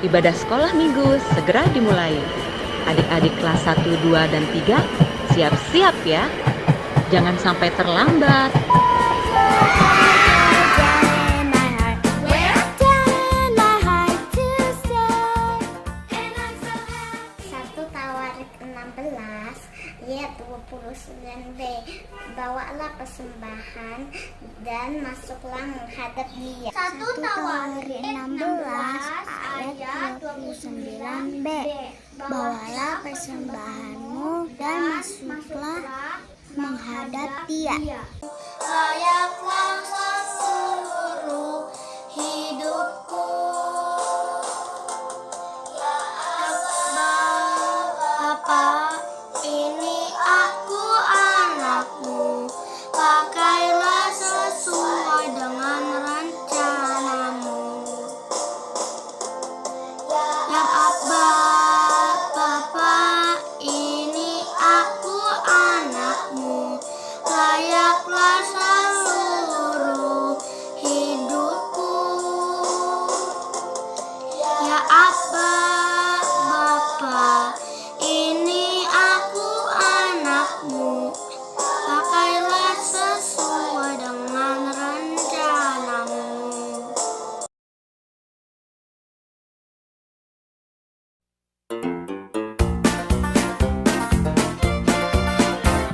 Ibadah sekolah minggu segera dimulai. Adik-adik kelas 1, 2, dan 3, siap-siap ya. Jangan sampai terlambat. Satu Tawarik 16 ayat 29b. Bawalah persembahan dan masuklah menghadap Dia. Satu Tawarik 16 ayat 29b. Bawalah persembahanmu dan masuklah menghadap Dia. Layaklah seluruh hidupku, ya Bapa, ini aku anakmu. Pakailah sesuai dengan rencanamu. Ya Abba, Bapa, ini aku anakmu. Layaklah seluruh hidupku. Ya Abba, Bapa, ini aku anakmu. Pakailah sesuai dengan rencanamu.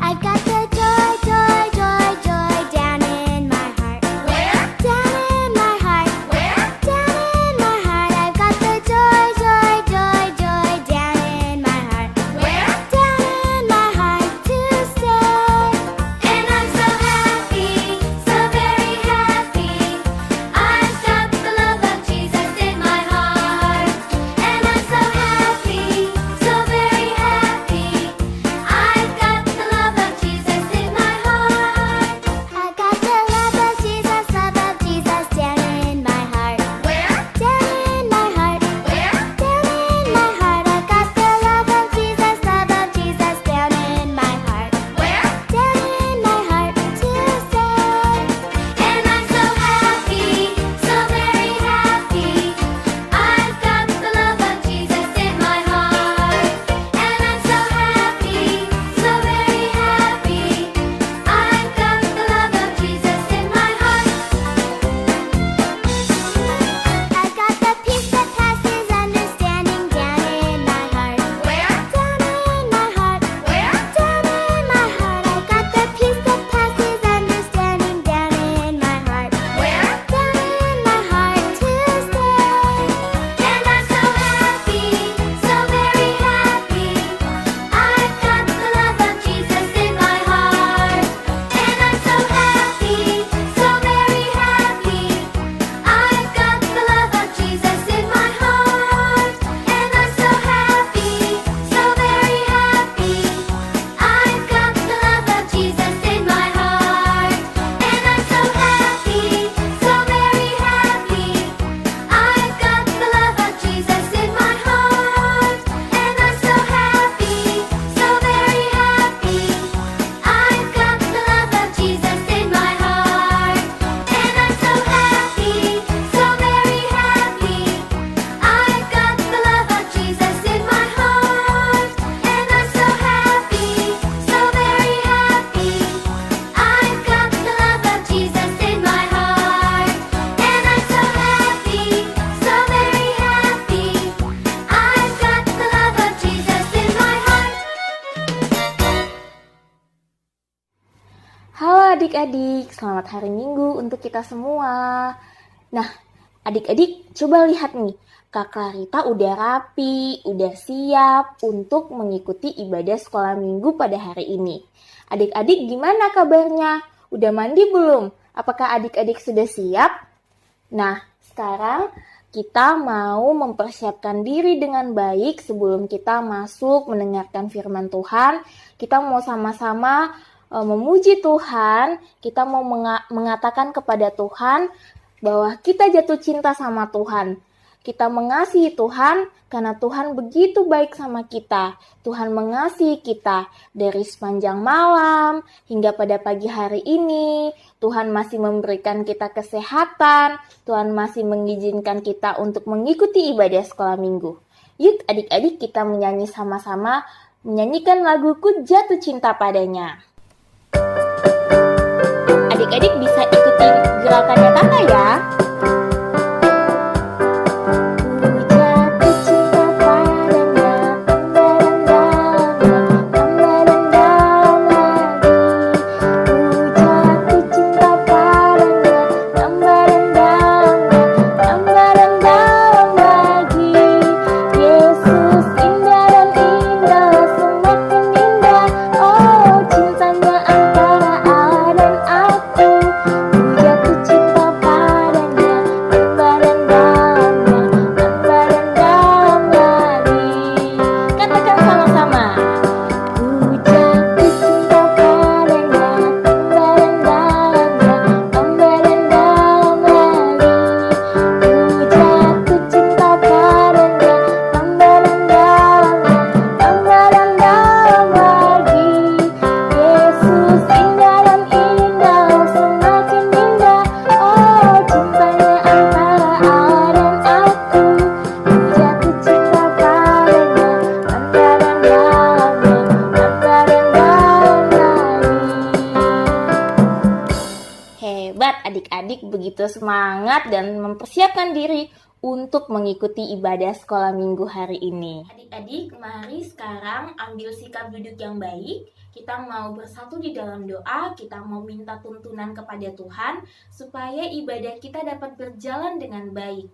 I've got the joy, joy, joy, joy down in my heart. Where? Down in my heart. Where? Down in my heart. I've got the joy, joy, joy, joy down in my heart. Where? Down in my heart to stay. And I'm so happy, so very happy. I've got the love of Jesus in my heart. And I'm so happy, so very happy. I've got the love of Jesus in my heart. I got the love of Jesus down in my heart. Where? Down in my heart. Where? Down in my heart. I got the love of Jesus down in my heart. Where? Down in my heart to stay. And I'm so happy, so very happy. I've got the love of Jesus in my heart. And I'm so happy, so very happy. I've got the love of Jesus in my heart. I've got the peace that passes understanding down in my heart. Where? Down in my heart. Where? Down in my heart. I've got the peace that passes understanding down in my heart. Where? Down in my heart to stay. And I'm so happy, so very happy. I've got the love of Jesus in my heart. And I'm so happy, so very happy. I've got the love of Jesus in my heart. And I'm so happy, so very happy. I've got the love of Jesus in my heart. And I'm so happy, so very happy. I've got the love of Jesus in my heart. And I'm so happy, so very happy. I've got the love of Jesus in my heart. And I'm so happy, so very happy. I've got the love of Jesus in my heart. And I'm so happy, so very happy. I've got the love of Jesus in my heart. And I'm so happy, so very happy. I've got the love of Jesus in my heart. Halo adik-adik, selamat hari Minggu untuk kita semua. Nah, adik-adik coba lihat nih, Kak Clarita udah rapi, udah siap untuk mengikuti ibadah sekolah minggu pada hari ini. Adik-adik gimana kabarnya? Udah mandi belum? Apakah adik-adik sudah siap? Nah, sekarang kita mau mempersiapkan diri dengan baik sebelum kita masuk mendengarkan firman Tuhan. Kita mau sama-sama memuji Tuhan, kita mau mengatakan kepada Tuhan bahwa kita jatuh cinta sama Tuhan. Kita mengasihi Tuhan karena Tuhan begitu baik sama kita. Tuhan mengasihi kita dari sepanjang malam hingga pada pagi hari ini. Tuhan masih memberikan kita kesehatan. Tuhan masih mengizinkan kita untuk mengikuti ibadah sekolah minggu. Yuk adik-adik kita menyanyi sama-sama, menyanyikan laguku Jatuh Cinta Padanya. Adik-adik bisa ikutin gerakannya kakak ya. Adik-adik begitu semangat dan mempersiapkan diri untuk mengikuti ibadah sekolah minggu hari ini. Adik-adik, mari sekarang ambil sikap duduk yang baik. Kita mau bersatu di dalam doa, kita mau minta tuntunan kepada Tuhan supaya ibadah kita dapat berjalan dengan baik.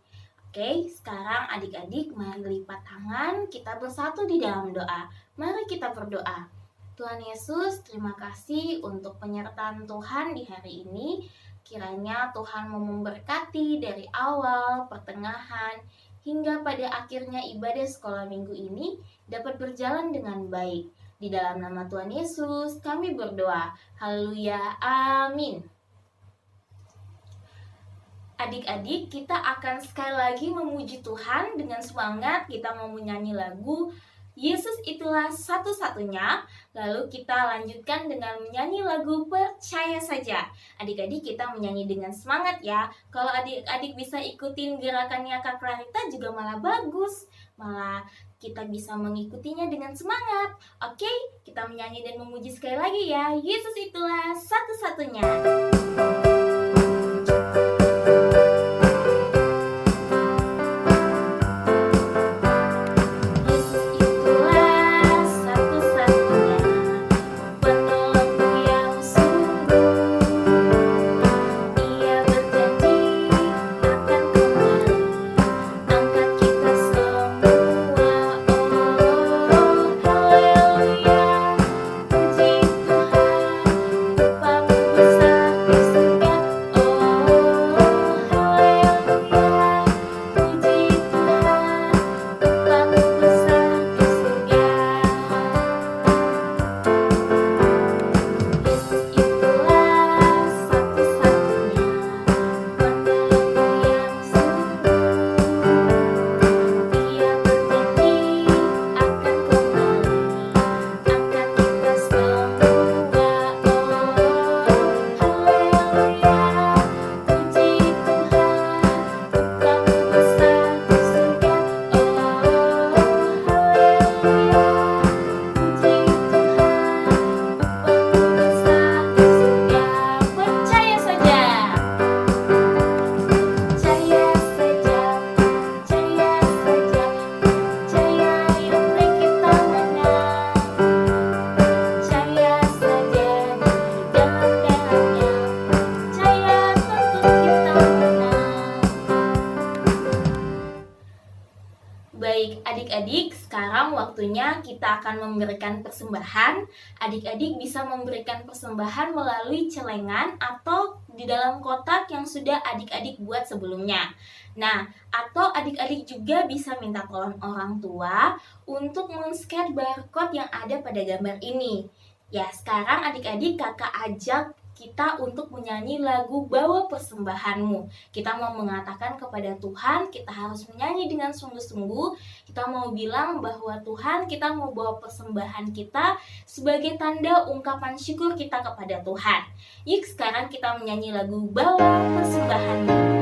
Oke, sekarang adik-adik mari lipat tangan, kita bersatu di dalam doa. Mari kita berdoa. Tuhan Yesus, terima kasih untuk penyertaan Tuhan di hari ini. Kiranya Tuhan mau memberkati dari awal, pertengahan, hingga pada akhirnya ibadah sekolah minggu ini dapat berjalan dengan baik. Di dalam nama Tuhan Yesus, kami berdoa. Haleluya, amin. Adik-adik, kita akan sekali lagi memuji Tuhan dengan semangat. Kita mau menyanyi lagu Yesus Itulah Satu-Satunya. Lalu kita lanjutkan dengan menyanyi lagu Percaya Saja. Adik-adik kita menyanyi dengan semangat ya. Kalau adik-adik bisa ikutin gerakannya Kak Clarita juga malah bagus. Malah kita bisa mengikutinya dengan semangat. Oke, kita menyanyi dan memuji sekali lagi ya. Yesus Itulah Satu-Satunya. Baik adik-adik, sekarang waktunya kita akan memberikan persembahan. Adik-adik bisa memberikan persembahan melalui celengan atau di dalam kotak yang sudah adik-adik buat sebelumnya. Nah, atau adik-adik juga bisa minta tolong orang tua untuk men-scan barcode yang ada pada gambar ini. Ya, sekarang adik-adik kakak ajak kita untuk menyanyi lagu Bawa Persembahanmu. Kita mau mengatakan kepada Tuhan, kita harus menyanyi dengan sungguh-sungguh. Kita mau bilang bahwa Tuhan, kita mau bawa persembahan kita sebagai tanda ungkapan syukur kita kepada Tuhan. Yuk sekarang kita menyanyi lagu Bawa Persembahanmu.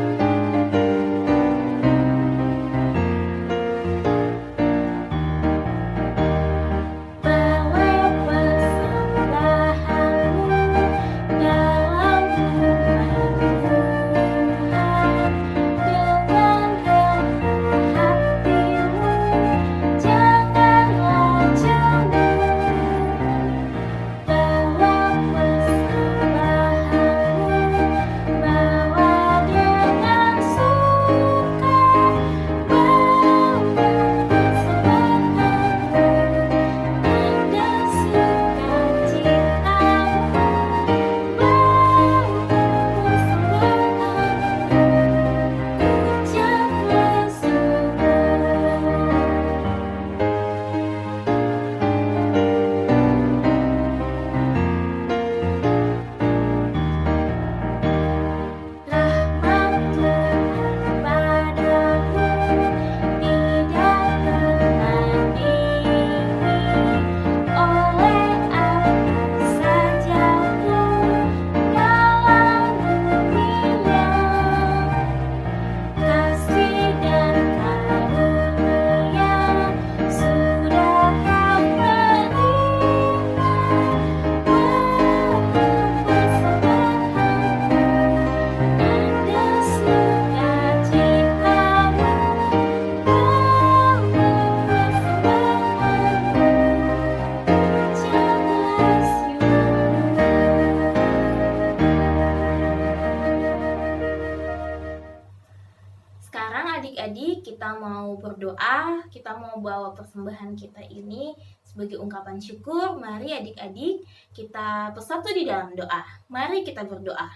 Adik-adik, kita mau berdoa, kita mau bawa persembahan kita ini sebagai ungkapan syukur. Mari adik-adik, kita bersatu di dalam doa. Mari kita berdoa.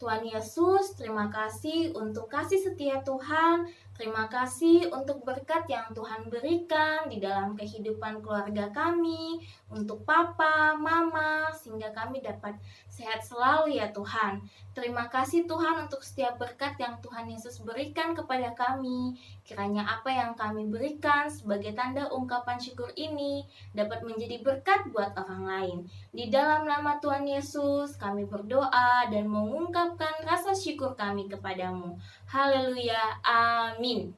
Tuhan Yesus, terima kasih untuk kasih setia Tuhan. Terima kasih untuk berkat yang Tuhan berikan di dalam kehidupan keluarga kami, untuk Papa, Mama, sehingga kami dapat sehat selalu ya Tuhan. Terima kasih Tuhan untuk setiap berkat yang Tuhan Yesus berikan kepada kami. Kiranya apa yang kami berikan sebagai tanda ungkapan syukur ini dapat menjadi berkat buat orang lain. Di dalam nama Tuhan Yesus, kami berdoa dan mengungkapkan rasa syukur kami kepadamu. Haleluya, amin.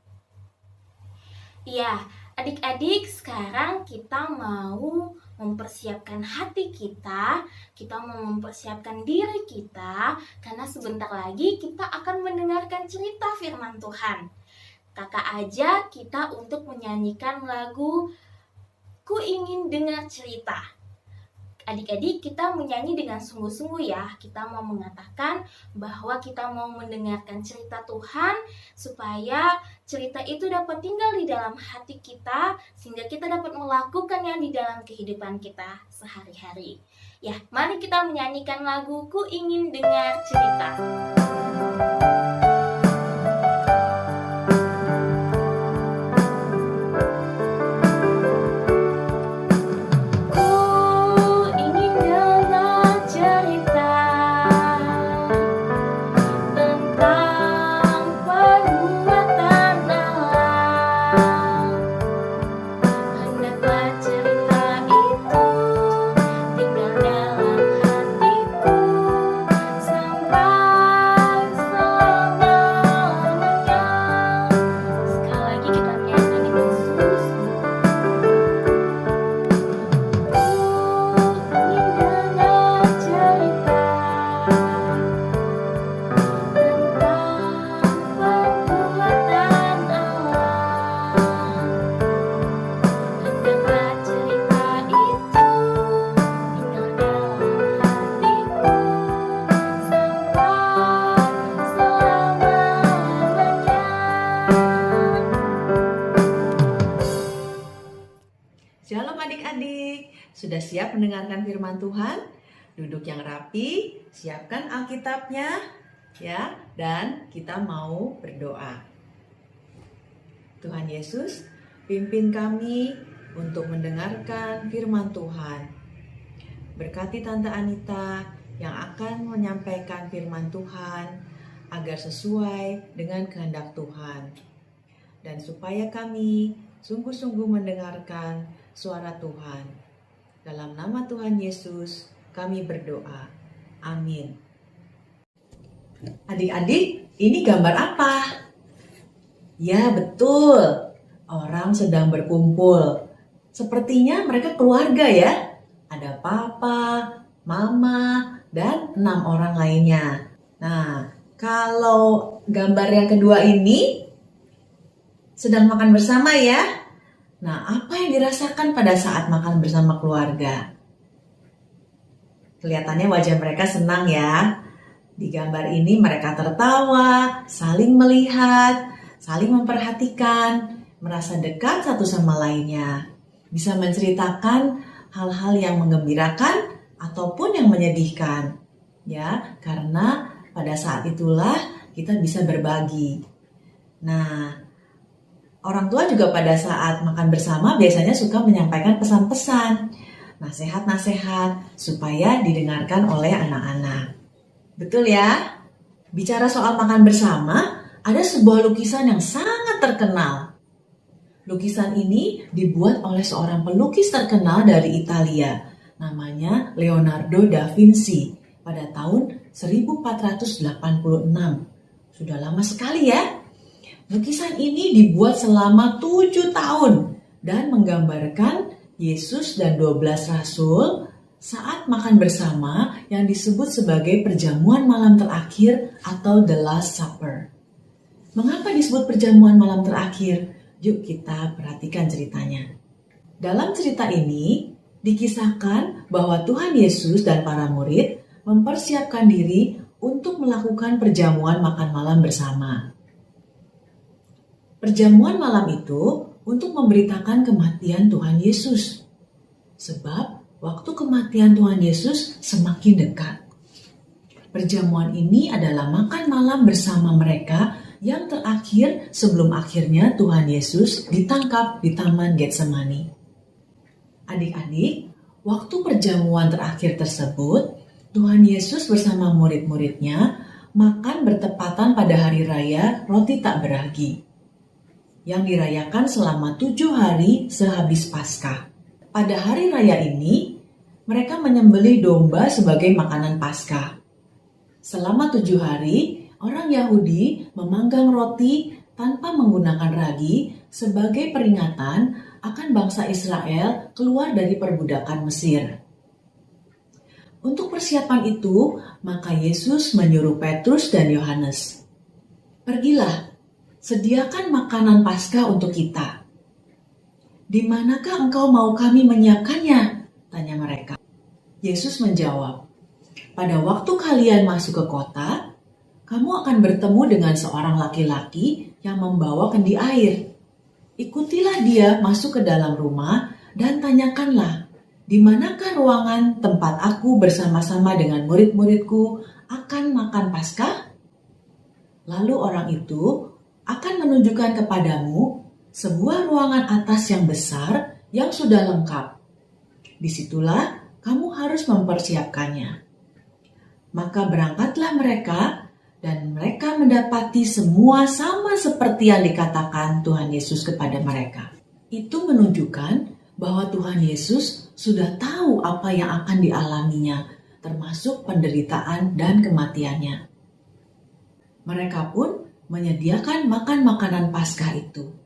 Ya, adik-adik, sekarang kita mau mempersiapkan hati kita mau mempersiapkan diri kita, karena sebentar lagi kita akan mendengarkan cerita firman Tuhan. Kakak ajak kita untuk menyanyikan lagu Ku Ingin Dengar Cerita. Adik-adik, kita menyanyi dengan sungguh-sungguh ya. Kita mau mengatakan bahwa kita mau mendengarkan cerita Tuhan supaya cerita itu dapat tinggal di dalam hati kita sehingga kita dapat melakukannya di dalam kehidupan kita sehari-hari. Ya, mari kita menyanyikan lagu Ku Ingin Dengar Cerita. Shalom adik-adik, sudah siap mendengarkan firman Tuhan? Duduk yang rapi, siapkan Alkitabnya, ya, dan kita mau berdoa. Tuhan Yesus, pimpin kami untuk mendengarkan firman Tuhan. Berkati Tante Anita yang akan menyampaikan firman Tuhan agar sesuai dengan kehendak Tuhan. Dan supaya kami sungguh-sungguh mendengarkan suara Tuhan. Dalam nama Tuhan Yesus kami berdoa. Amin. Adik-adik, ini gambar apa? Ya, betul. Orang sedang berkumpul. Sepertinya mereka keluarga ya. Ada papa, mama, dan 6 orang lainnya. Nah, kalau gambar yang kedua ini sedang makan bersama ya. Nah, apa yang dirasakan pada saat makan bersama keluarga? Kelihatannya wajah mereka senang ya. Di gambar ini mereka tertawa, saling melihat, saling memperhatikan, merasa dekat satu sama lainnya. Bisa menceritakan hal-hal yang menggembirakan ataupun yang menyedihkan. Ya, karena pada saat itulah kita bisa berbagi. Nah, orang tua juga pada saat makan bersama biasanya suka menyampaikan pesan-pesan, nasihat-nasihat supaya didengarkan oleh anak-anak. Betul ya? Bicara soal makan bersama, ada sebuah lukisan yang sangat terkenal. Lukisan ini dibuat oleh seorang pelukis terkenal dari Italia, namanya Leonardo da Vinci pada tahun 1486. Sudah lama sekali ya. Lukisan ini dibuat selama 7 tahun dan menggambarkan Yesus dan 12 rasul saat makan bersama yang disebut sebagai perjamuan malam terakhir atau The Last Supper. Mengapa disebut perjamuan malam terakhir? Yuk kita perhatikan ceritanya. Dalam cerita ini dikisahkan bahwa Tuhan Yesus dan para murid mempersiapkan diri untuk melakukan perjamuan makan malam bersama. Perjamuan malam itu untuk memberitakan kematian Tuhan Yesus. Sebab waktu kematian Tuhan Yesus semakin dekat. Perjamuan ini adalah makan malam bersama mereka yang terakhir sebelum akhirnya Tuhan Yesus ditangkap di Taman Getsemani. Adik-adik, waktu perjamuan terakhir tersebut, Tuhan Yesus bersama murid-muridnya makan bertepatan pada hari raya roti tak beragi yang dirayakan selama 7 hari sehabis Paskah. Pada hari raya ini, mereka menyembelih domba sebagai makanan Paskah. Selama 7 hari, orang Yahudi memanggang roti tanpa menggunakan ragi sebagai peringatan akan bangsa Israel keluar dari perbudakan Mesir. Untuk persiapan itu, maka Yesus menyuruh Petrus dan Yohanes, "Pergilah, sediakan makanan Paskah untuk kita." "Di manakah engkau mau kami menyiapkannya?" tanya mereka. Yesus menjawab, "Pada waktu kalian masuk ke kota, kamu akan bertemu dengan seorang laki-laki yang membawa kendi air. Ikutilah dia masuk ke dalam rumah dan tanyakanlah, di manakah ruangan tempat aku bersama-sama dengan murid-muridku akan makan Paskah? Lalu orang itu akan menunjukkan kepadamu sebuah ruangan atas yang besar yang sudah lengkap. Disitulah kamu harus mempersiapkannya." Maka berangkatlah mereka dan mereka mendapati semua sama seperti yang dikatakan Tuhan Yesus kepada mereka. Itu menunjukkan bahwa Tuhan Yesus sudah tahu apa yang akan dialaminya, termasuk penderitaan dan kematiannya. Mereka pun menyediakan makan makanan Paskah itu.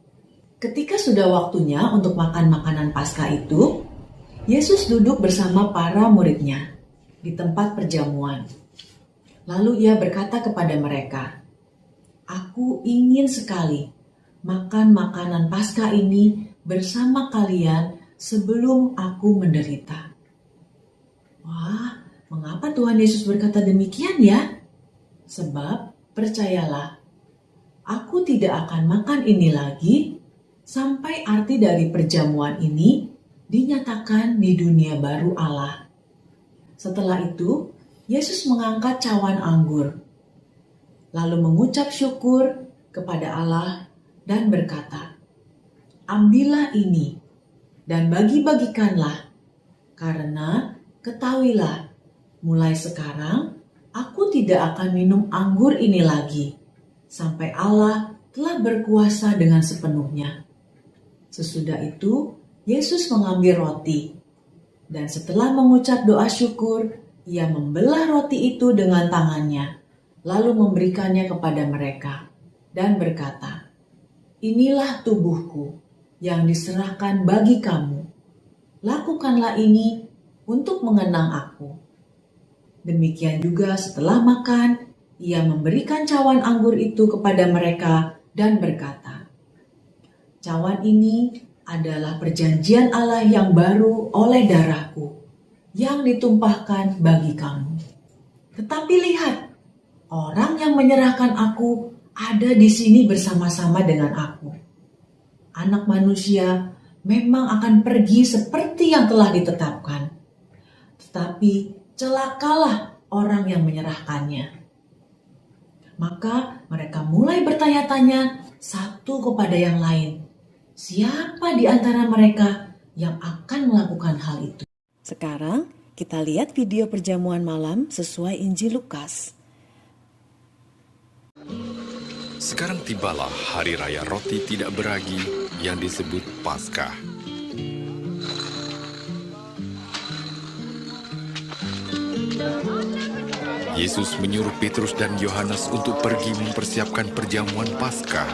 Ketika sudah waktunya untuk makan makanan Paskah itu, Yesus duduk bersama para muridnya di tempat perjamuan. Lalu ia berkata kepada mereka, "Aku ingin sekali makan makanan Paskah ini bersama kalian sebelum aku menderita." Wah, mengapa Tuhan Yesus berkata demikian ya? Sebab, percayalah, aku tidak akan makan ini lagi sampai arti dari perjamuan ini dinyatakan di dunia baru Allah. Setelah itu, Yesus mengangkat cawan anggur, lalu mengucap syukur kepada Allah dan berkata, "Ambillah ini dan bagi-bagikanlah, karena ketahuilah mulai sekarang aku tidak akan minum anggur ini lagi, sampai Allah telah berkuasa dengan sepenuhnya." Sesudah itu, Yesus mengambil roti, dan setelah mengucap doa syukur, ia membelah roti itu dengan tangannya, lalu memberikannya kepada mereka, dan berkata, "Inilah tubuhku yang diserahkan bagi kamu. Lakukanlah ini untuk mengenang aku." Demikian juga setelah makan, ia memberikan cawan anggur itu kepada mereka dan berkata, "Cawan ini adalah perjanjian Allah yang baru oleh darahku, yang ditumpahkan bagi kamu. Tetapi lihat, orang yang menyerahkan aku ada di sini bersama-sama dengan aku. Anak manusia memang akan pergi seperti yang telah ditetapkan, tetapi celakalah orang yang menyerahkannya." Maka mereka mulai bertanya-tanya satu kepada yang lain, siapa di antara mereka yang akan melakukan hal itu. Sekarang kita lihat video perjamuan malam sesuai Injil Lukas. Sekarang tibalah hari raya roti tidak beragi yang disebut Paskah. Yesus menyuruh Petrus dan Yohanes untuk pergi mempersiapkan perjamuan Paskah.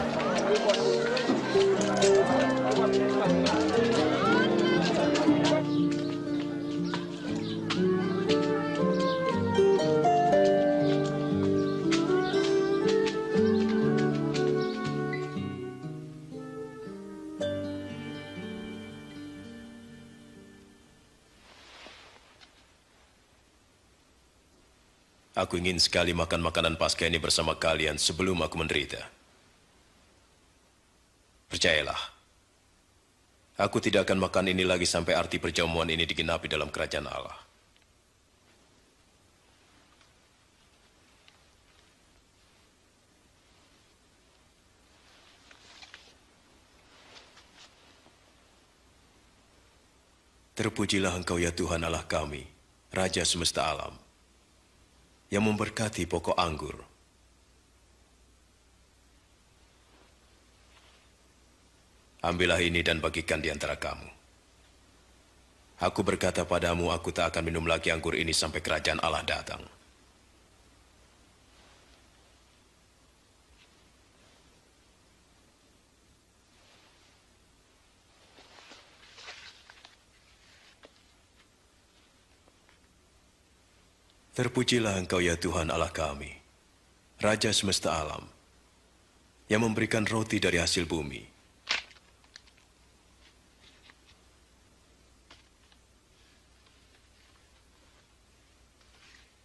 Aku ingin sekali makan makanan Paskah ini bersama kalian sebelum aku menderita. Percayalah, aku tidak akan makan ini lagi sampai arti perjamuan ini digenapi dalam kerajaan Allah. Terpujilah Engkau ya Tuhan Allah kami, Raja semesta alam, yang memberkati pokok anggur. Ambillah ini dan bagikan di antara kamu. Aku berkata padamu, aku tak akan minum lagi anggur ini sampai kerajaan Allah datang. Terpujilah Engkau ya Tuhan Allah kami, Raja semesta alam, yang memberikan roti dari hasil bumi.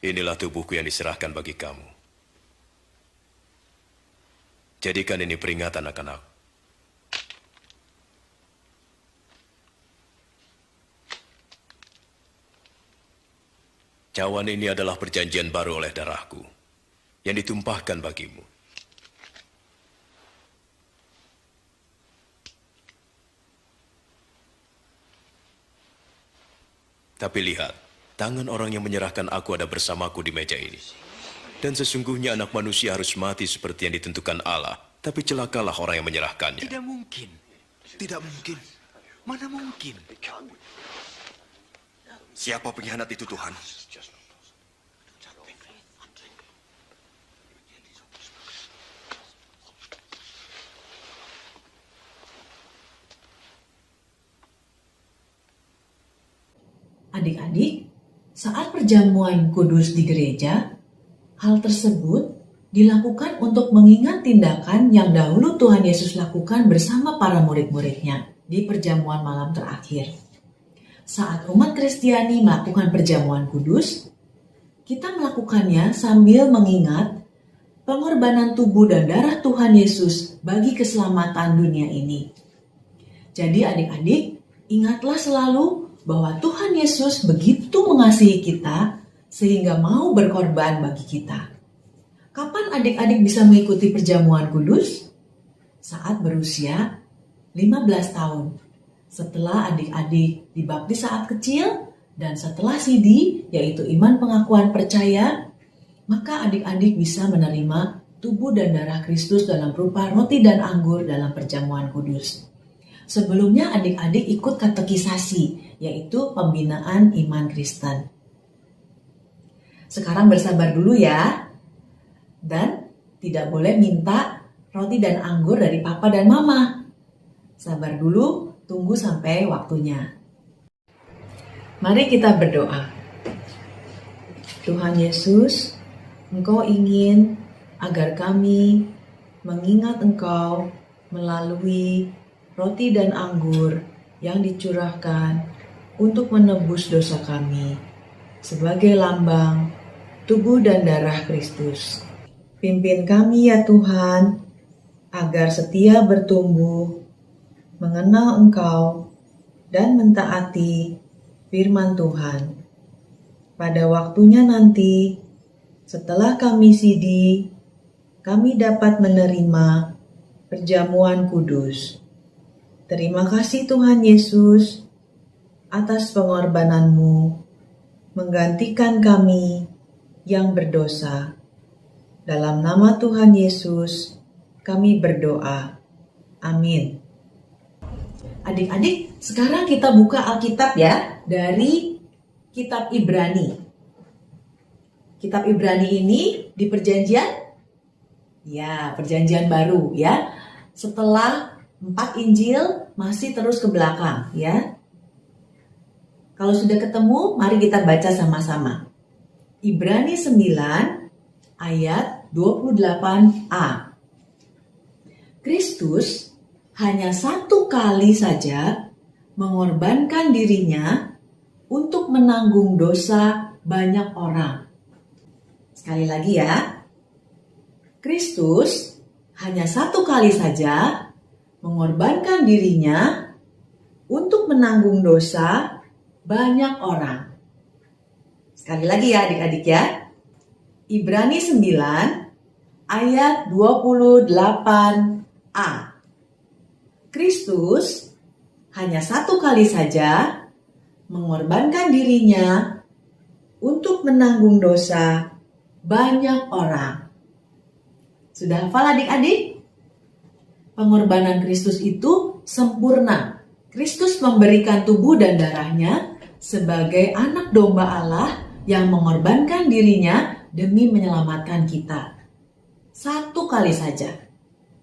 Inilah tubuhku yang diserahkan bagi kamu. Jadikan ini peringatan akan aku. Cawan ini adalah perjanjian baru oleh darahku, yang ditumpahkan bagimu. Tapi lihat, tangan orang yang menyerahkan aku ada bersamaku di meja ini. Dan sesungguhnya anak manusia harus mati seperti yang ditentukan Allah, tapi celakalah orang yang menyerahkannya. Tidak mungkin. Tidak mungkin. Mana mungkin? Siapa pengkhianat itu, Tuhan? Adik-adik, saat perjamuan kudus di gereja, hal tersebut dilakukan untuk mengingat tindakan yang dahulu Tuhan Yesus lakukan bersama para murid-muridnya di perjamuan malam terakhir. Saat umat Kristiani melakukan perjamuan kudus, kita melakukannya sambil mengingat pengorbanan tubuh dan darah Tuhan Yesus bagi keselamatan dunia ini. Jadi adik-adik, ingatlah selalu bahwa Tuhan Yesus begitu mengasihi kita sehingga mau berkorban bagi kita. Kapan adik-adik bisa mengikuti perjamuan kudus? Saat berusia 15 tahun. Setelah adik-adik dibaptis saat kecil Dan setelah CD, yaitu iman pengakuan percaya, maka adik-adik bisa menerima tubuh dan darah Kristus dalam rupa roti dan anggur dalam perjamuan kudus. Sebelumnya adik-adik ikut katekisasi, yaitu pembinaan iman Kristen. Sekarang bersabar dulu ya, dan tidak boleh minta roti dan anggur dari papa dan mama. Sabar dulu, tunggu sampai waktunya. Mari kita berdoa. Tuhan Yesus, Engkau ingin agar kami mengingat Engkau melalui roti dan anggur yang dicurahkan untuk menebus dosa kami sebagai lambang tubuh dan darah Kristus. Pimpin kami ya Tuhan, agar setia bertumbuh, mengenal Engkau, dan mentaati firman Tuhan. Pada waktunya nanti, setelah kami sidi, kami dapat menerima perjamuan kudus. Terima kasih Tuhan Yesus atas pengorbanan-Mu menggantikan kami yang berdosa. Dalam nama Tuhan Yesus, kami berdoa. Amin. Adik-adik, sekarang kita buka Alkitab ya, dari Kitab Ibrani. Kitab Ibrani ini di perjanjian? Ya, perjanjian baru ya. Setelah 4 Injil masih terus ke belakang ya. Kalau sudah ketemu, mari kita baca sama-sama. Ibrani 9 ayat 28a. Kristus hanya 1 kali saja mengorbankan dirinya untuk menanggung dosa banyak orang. Sekali lagi ya, Kristus hanya 1 kali saja mengorbankan dirinya untuk menanggung dosa banyak orang. Sekali lagi ya adik-adik ya. Ibrani 9 ayat 28a. Kristus hanya 1 kali saja mengorbankan dirinya untuk menanggung dosa banyak orang. Sudah hafal adik-adik? Pengorbanan Kristus itu sempurna. Kristus memberikan tubuh dan darahnya sebagai anak domba Allah yang mengorbankan dirinya demi menyelamatkan kita. 1 kali saja.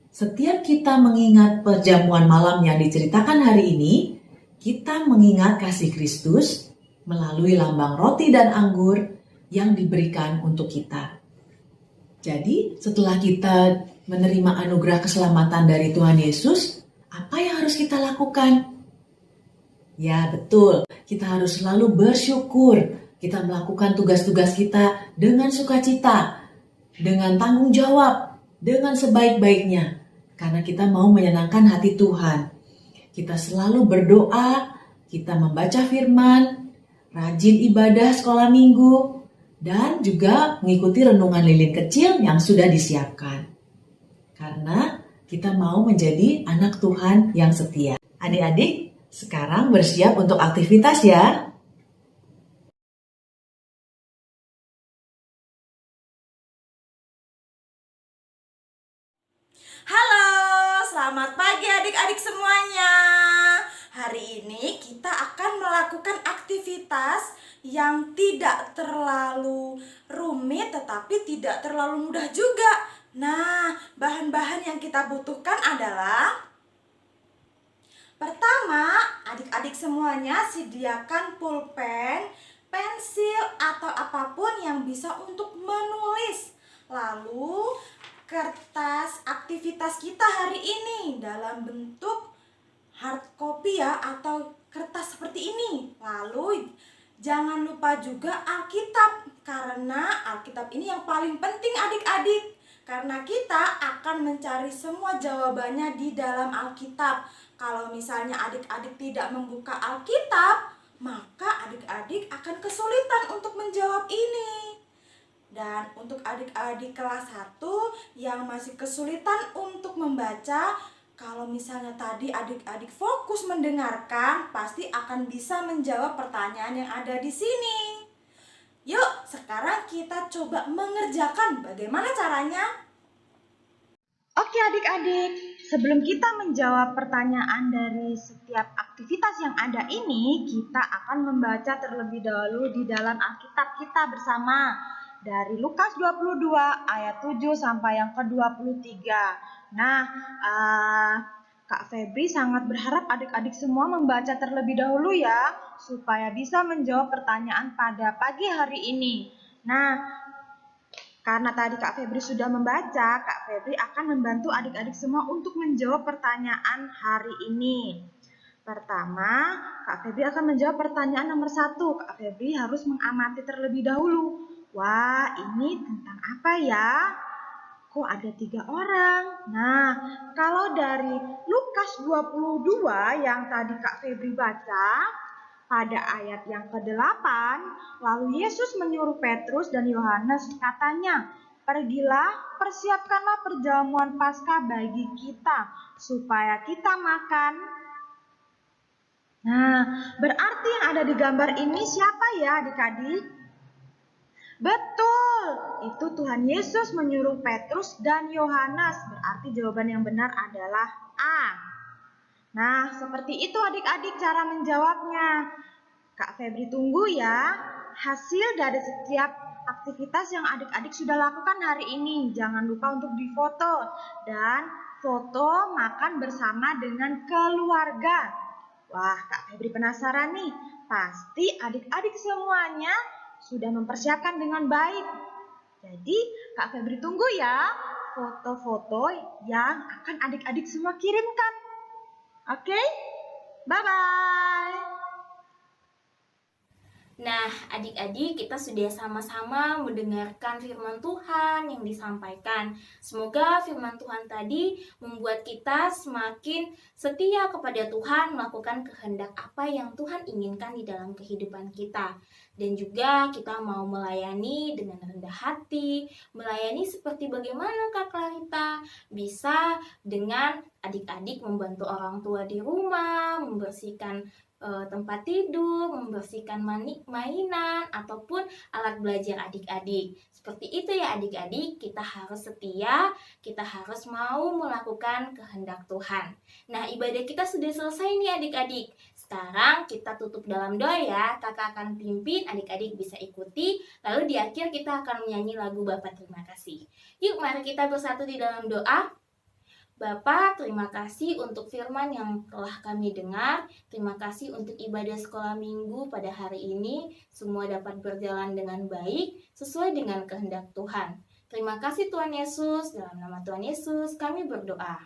Setiap kita mengingat perjamuan malam yang diceritakan hari ini, kita mengingat kasih Kristus melalui lambang roti dan anggur yang diberikan untuk kita. Jadi, setelah kita menerima anugerah keselamatan dari Tuhan Yesus, apa yang harus kita lakukan? Ya, betul. Kita harus selalu bersyukur. Kita melakukan tugas-tugas kita dengan sukacita, dengan tanggung jawab, dengan sebaik-baiknya. Karena kita mau menyenangkan hati Tuhan. Kita selalu berdoa, kita membaca firman, rajin ibadah sekolah minggu, dan juga mengikuti renungan lilin kecil yang sudah disiapkan. Karena kita mau menjadi anak Tuhan yang setia. Adik-adik, sekarang bersiap untuk aktivitas ya. Halo, selamat pagi adik-adik semuanya. Hari ini kita akan melakukan aktivitas yang tidak terlalu rumit tetapi tidak terlalu mudah juga. Nah, bahan-bahan yang kita butuhkan adalah: pertama, adik-adik semuanya sediakan pulpen, pensil, atau apapun yang bisa untuk menulis. Lalu, kertas aktivitas kita hari ini dalam bentuk hard copy ya, atau kertas seperti ini. Lalu jangan lupa juga Alkitab, karena Alkitab ini yang paling penting adik-adik, karena kita akan mencari semua jawabannya di dalam Alkitab. Kalau misalnya adik-adik tidak membuka Alkitab, maka adik-adik akan kesulitan untuk menjawab ini. Dan untuk adik-adik kelas 1 yang masih kesulitan untuk membaca, Kalau misalnya tadi adik-adik fokus mendengarkan, pasti akan bisa menjawab pertanyaan yang ada di sini. Yuk, sekarang kita coba mengerjakan. Bagaimana caranya? Oke adik-adik, sebelum kita menjawab pertanyaan dari setiap aktivitas yang ada ini, kita akan membaca terlebih dahulu di dalam Alkitab kita bersama. Dari Lukas 22 ayat 7 sampai yang ke-23. Nah, Kak Febri sangat berharap adik-adik semua membaca terlebih dahulu ya, supaya bisa menjawab pertanyaan pada pagi hari ini. Nah, karena tadi Kak Febri sudah membaca, Kak Febri akan membantu adik-adik semua untuk menjawab pertanyaan hari ini. Pertama, Kak Febri akan menjawab pertanyaan nomor 1. Kak Febri harus mengamati terlebih dahulu. Wah, ini tentang apa ya? Kok ada 3 orang? Nah, kalau dari Lukas 22 yang tadi Kak Febri baca, pada ayat yang ke-8, lalu Yesus menyuruh Petrus dan Yohanes, katanya, "Pergilah, persiapkanlah perjamuan Paskah bagi kita, supaya kita makan." Nah, berarti yang ada di gambar ini siapa ya adik-adik? Betul, itu Tuhan Yesus menyuruh Petrus dan Yohanes. Berarti jawaban yang benar adalah A. Nah, seperti itu adik-adik cara menjawabnya. Kak Febri tunggu ya hasil dari setiap aktivitas yang adik-adik sudah lakukan hari ini. Jangan lupa untuk difoto dan foto makan bersama dengan keluarga. Wah, Kak Febri penasaran nih. Pasti adik-adik semuanya sudah mempersiapkan dengan baik. Jadi, Kak Febri tunggu ya foto-foto yang akan adik-adik semua kirimkan. Oke, bye-bye. Nah, adik-adik, kita sudah sama-sama mendengarkan firman Tuhan yang disampaikan. Semoga firman Tuhan tadi membuat kita semakin setia kepada Tuhan, melakukan kehendak apa yang Tuhan inginkan di dalam kehidupan kita. Dan juga kita mau melayani dengan rendah hati, melayani seperti bagaimana Kak Clarita, bisa dengan adik-adik membantu orang tua di rumah, membersihkan tempat tidur, membersihkan mainan, ataupun alat belajar adik-adik. Seperti itu ya adik-adik, kita harus setia, kita harus mau melakukan kehendak Tuhan. Nah, ibadah kita sudah selesai nih adik-adik. Sekarang kita tutup dalam doa ya, kakak akan pimpin, adik-adik bisa ikuti, lalu di akhir kita akan menyanyi lagu Bapa Terima Kasih. Yuk mari kita bersatu di dalam doa. Bapa, terima kasih untuk firman yang telah kami dengar. Terima kasih untuk ibadah sekolah minggu pada hari ini. Semua dapat berjalan dengan baik, sesuai dengan kehendak Tuhan. Terima kasih Tuhan Yesus. Dalam nama Tuhan Yesus kami berdoa.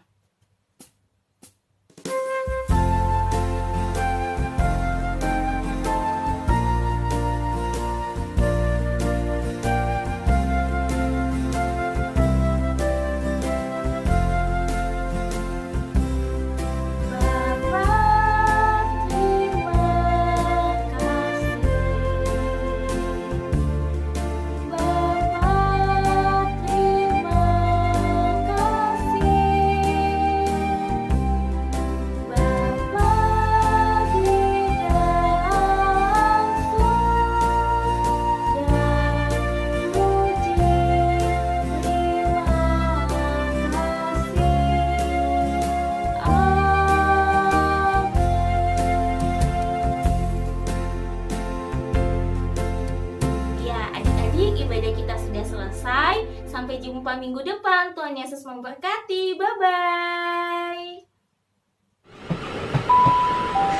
Sampai jumpa minggu depan. Tuhan Yesus memberkati. Bye-bye.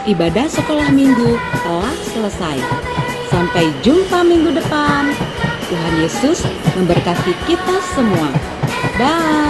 Ibadah sekolah minggu telah selesai. Sampai jumpa minggu depan. Tuhan Yesus memberkati kita semua. Bye.